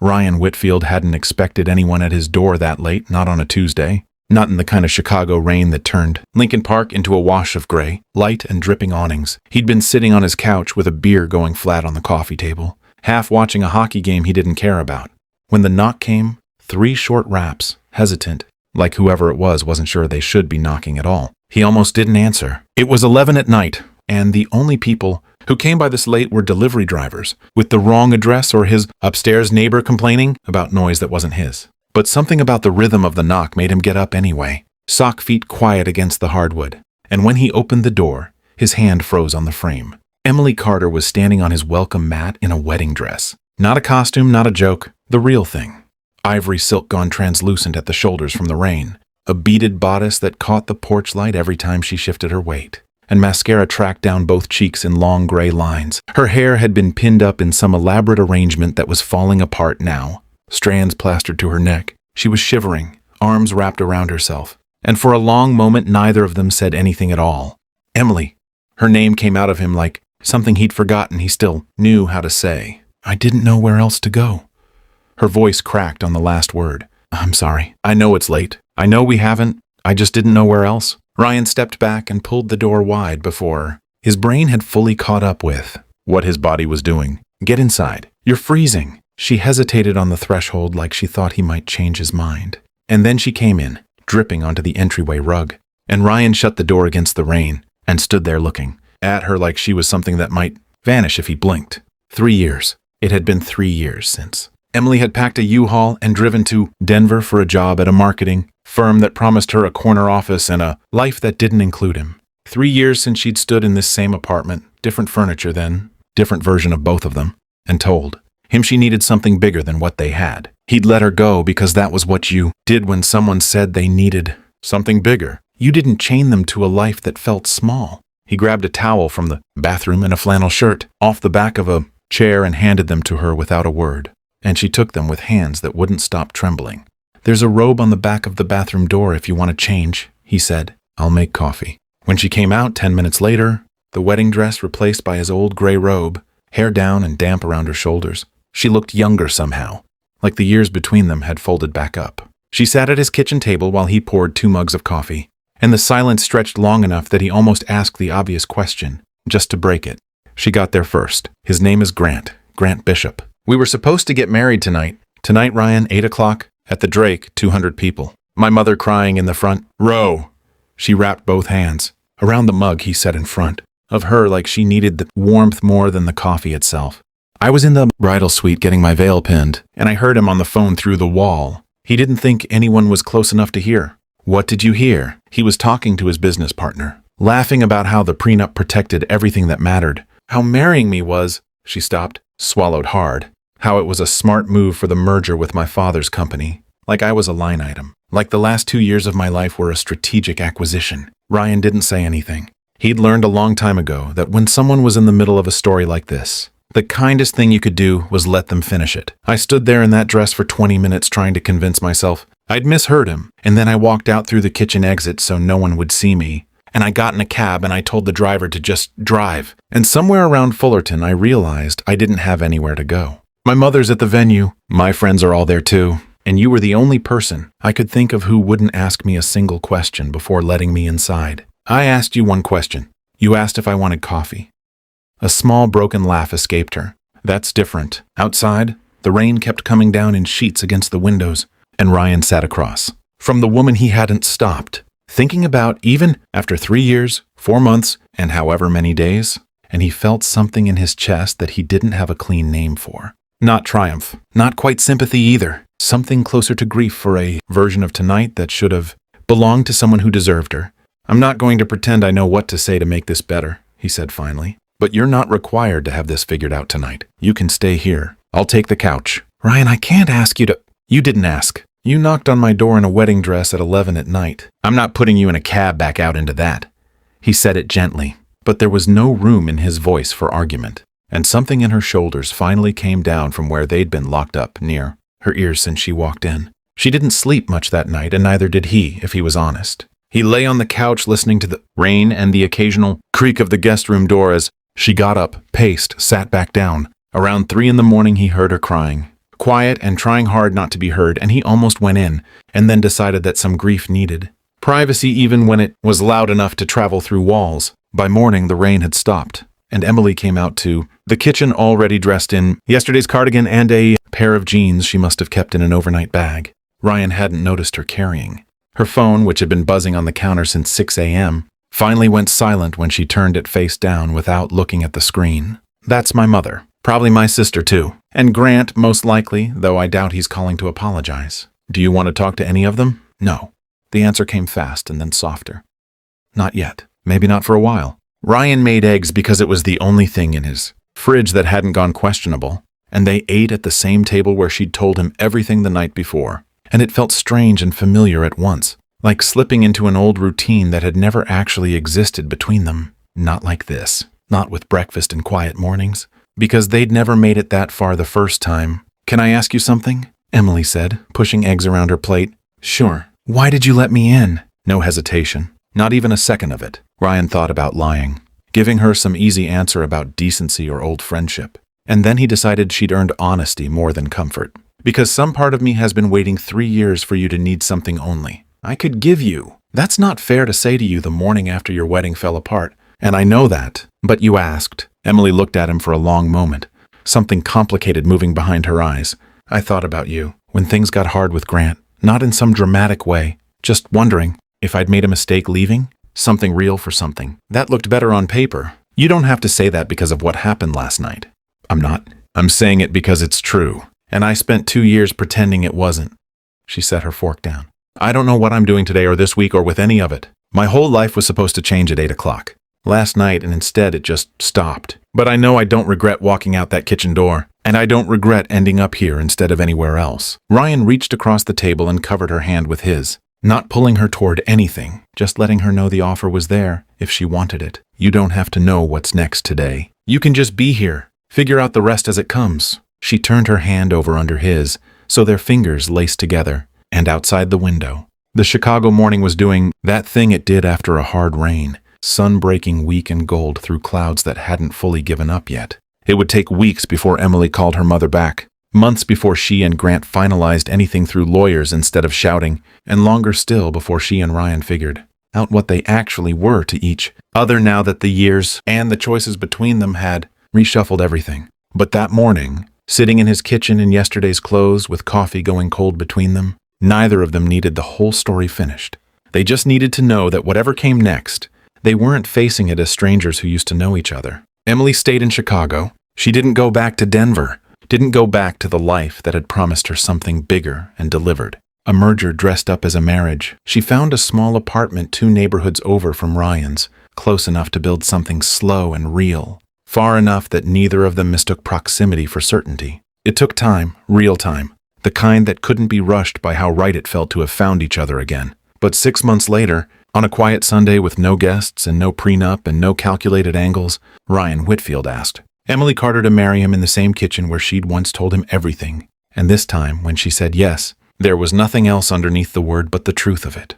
Ryan Whitfield hadn't expected anyone at his door that late, not on a Tuesday. Not in the kind of Chicago rain that turned Lincoln Park into a wash of gray, light and dripping awnings. He'd been sitting on his couch with a beer going flat on the coffee table, half watching a hockey game he didn't care about. When the knock came, 3 short raps, hesitant, like whoever it was wasn't sure they should be knocking at all. He almost didn't answer. It was 11 at night, and the only people who came by this late were delivery drivers, with the wrong address or his upstairs neighbor complaining about noise that wasn't his. But something about the rhythm of the knock made him get up anyway, sock feet quiet against the hardwood. And when he opened the door, his hand froze on the frame. Emily Carter was standing on his welcome mat in a wedding dress. Not a costume, not a joke, the real thing. Ivory silk gone translucent at the shoulders from the rain. A beaded bodice that caught the porch light every time she shifted her weight. And mascara tracked down both cheeks in long gray lines. Her hair had been pinned up in some elaborate arrangement that was falling apart now. Strands plastered to her neck. She was shivering, arms wrapped around herself. And for a long moment, neither of them said anything at all. Emily. Her name came out of him like something he'd forgotten he still knew how to say. I didn't know where else to go. Her voice cracked on the last word. I'm sorry. I know it's late. I know we haven't. I just didn't know where else. Ryan stepped back and pulled the door wide before his brain had fully caught up with what his body was doing. Get inside. You're freezing. She hesitated on the threshold like she thought he might change his mind. And then she came in, dripping onto the entryway rug. And Ryan shut the door against the rain and stood there looking at her like she was something that might vanish if he blinked. 3 years. It had been 3 years since. Emily had packed a U-Haul and driven to Denver for a job at a marketing firm that promised her a corner office and a life that didn't include him. 3 years since she'd stood in this same apartment, different furniture then, different version of both of them, and told him she needed something bigger than what they had. He'd let her go because that was what you did when someone said they needed something bigger. You didn't chain them to a life that felt small. He grabbed a towel from the bathroom and a flannel shirt off the back of a chair and handed them to her without a word. And she took them with hands that wouldn't stop trembling. There's a robe on the back of the bathroom door if you want to change, he said. I'll make coffee. When she came out 10 minutes later, the wedding dress replaced by his old gray robe, hair down and damp around her shoulders. She looked younger somehow, like the years between them had folded back up. She sat at his kitchen table while he poured 2 mugs of coffee, and the silence stretched long enough that he almost asked the obvious question, just to break it. She got there first. His name is Grant Bishop. We were supposed to get married tonight. Tonight, Ryan, 8 o'clock, at the Drake, 200 people. My mother crying in the front row. She wrapped both hands around the mug he set in front of her like she needed the warmth more than the coffee itself. I was in the bridal suite getting my veil pinned, and I heard him on the phone through the wall. He didn't think anyone was close enough to hear. What did you hear? He was talking to his business partner, laughing about how the prenup protected everything that mattered. How marrying me was, she stopped, swallowed hard. How it was a smart move for the merger with my father's company. Like I was a line item. Like the last 2 years of my life were a strategic acquisition. Ryan didn't say anything. He'd learned a long time ago that when someone was in the middle of a story like this, the kindest thing you could do was let them finish it. I stood there in that dress for 20 minutes trying to convince myself I'd misheard him, and then I walked out through the kitchen exit so no one would see me. And I got in a cab and I told the driver to just drive. And somewhere around Fullerton, I realized I didn't have anywhere to go. My mother's at the venue. My friends are all there too. And you were the only person I could think of who wouldn't ask me a single question before letting me inside. I asked you one question. You asked if I wanted coffee. A small broken laugh escaped her. That's different. Outside, the rain kept coming down in sheets against the windows, and Ryan sat across from the woman he hadn't stopped thinking about even after 3 years, 4 months, and however many days, and he felt something in his chest that he didn't have a clean name for. Not triumph, not quite sympathy either. Something closer to grief for a version of tonight that should have belonged to someone who deserved her. I'm not going to pretend I know what to say to make this better, he said finally. But you're not required to have this figured out tonight. You can stay here. I'll take the couch. Ryan, I can't ask you to... You didn't ask. You knocked on my door in a wedding dress at 11 at night. I'm not putting you in a cab back out into that. He said it gently, but there was no room in his voice for argument. And something in her shoulders finally came down from where they'd been locked up near her ears since she walked in. She didn't sleep much that night, and neither did he, if he was honest. He lay on the couch listening to the rain and the occasional creak of the guest room door as she got up, paced, sat back down. Around 3 in the morning, he heard her crying. quiet and trying hard not to be heard, and he almost went in, and then decided that some grief needed privacy even when it was loud enough to travel through walls. By morning, the rain had stopped, and Emily came out to the kitchen already dressed in yesterday's cardigan and a pair of jeans she must have kept in an overnight bag Ryan hadn't noticed her carrying. Her phone, which had been buzzing on the counter since 6 a.m., finally went silent when she turned it face down without looking at the screen. That's my mother. Probably my sister, too. And Grant, most likely, though I doubt he's calling to apologize. Do you want to talk to any of them? No. The answer came fast and then softer. Not yet. Maybe not for a while. Ryan made eggs because it was the only thing in his fridge that hadn't gone questionable, and they ate at the same table where she'd told him everything the night before, and it felt strange and familiar at once, like slipping into an old routine that had never actually existed between them. Not like this. Not with breakfast and quiet mornings. Because they'd never made it that far the first time. Can I ask you something? Emily said, pushing eggs around her plate. Sure. Why did you let me in? No hesitation. Not even a second of it. Ryan thought about lying, giving her some easy answer about decency or old friendship. And then he decided she'd earned honesty more than comfort. Because some part of me has been waiting 3 years for you to need something only. I could give you. That's not fair to say to you the morning after your wedding fell apart. And I know that. But you asked. Emily looked at him for a long moment, something complicated moving behind her eyes. I thought about you when things got hard with Grant, not in some dramatic way, just wondering if I'd made a mistake leaving, something real for something. That looked better on paper. You don't have to say that because of what happened last night. I'm not. I'm saying it because it's true. And I spent 2 years pretending it wasn't. She set her fork down. I don't know what I'm doing today or this week or with any of it. My whole life was supposed to change at 8 o'clock. Last night, and instead it just stopped. But I know I don't regret walking out that kitchen door, and I don't regret ending up here instead of anywhere else. Ryan reached across the table and covered her hand with his, not pulling her toward anything, just letting her know the offer was there if she wanted it. You don't have to know what's next today. You can just be here. Figure out the rest as it comes. She turned her hand over under his, so their fingers laced together, and outside the window, the Chicago morning was doing that thing it did after a hard rain. Sun breaking weak and gold through clouds that hadn't fully given up yet. It would take weeks before Emily called her mother back, months before she and Grant finalized anything through lawyers instead of shouting, and longer still before she and Ryan figured out what they actually were to each other now that the years and the choices between them had reshuffled everything. But that morning, sitting in his kitchen in yesterday's clothes with coffee going cold between them, neither of them needed the whole story finished. They just needed to know that whatever came next, they weren't facing it as strangers who used to know each other. Emily stayed in Chicago. She didn't go back to Denver, didn't go back to the life that had promised her something bigger and delivered. A merger dressed up as a marriage. She found a small apartment 2 neighborhoods over from Ryan's, close enough to build something slow and real, far enough that neither of them mistook proximity for certainty. It took time, real time, the kind that couldn't be rushed by how right it felt to have found each other again. But 6 months later, on a quiet Sunday with no guests and no prenup and no calculated angles, Ryan Whitfield asked Emily Carter to marry him in the same kitchen where she'd once told him everything. And this time, when she said yes, there was nothing else underneath the word but the truth of it.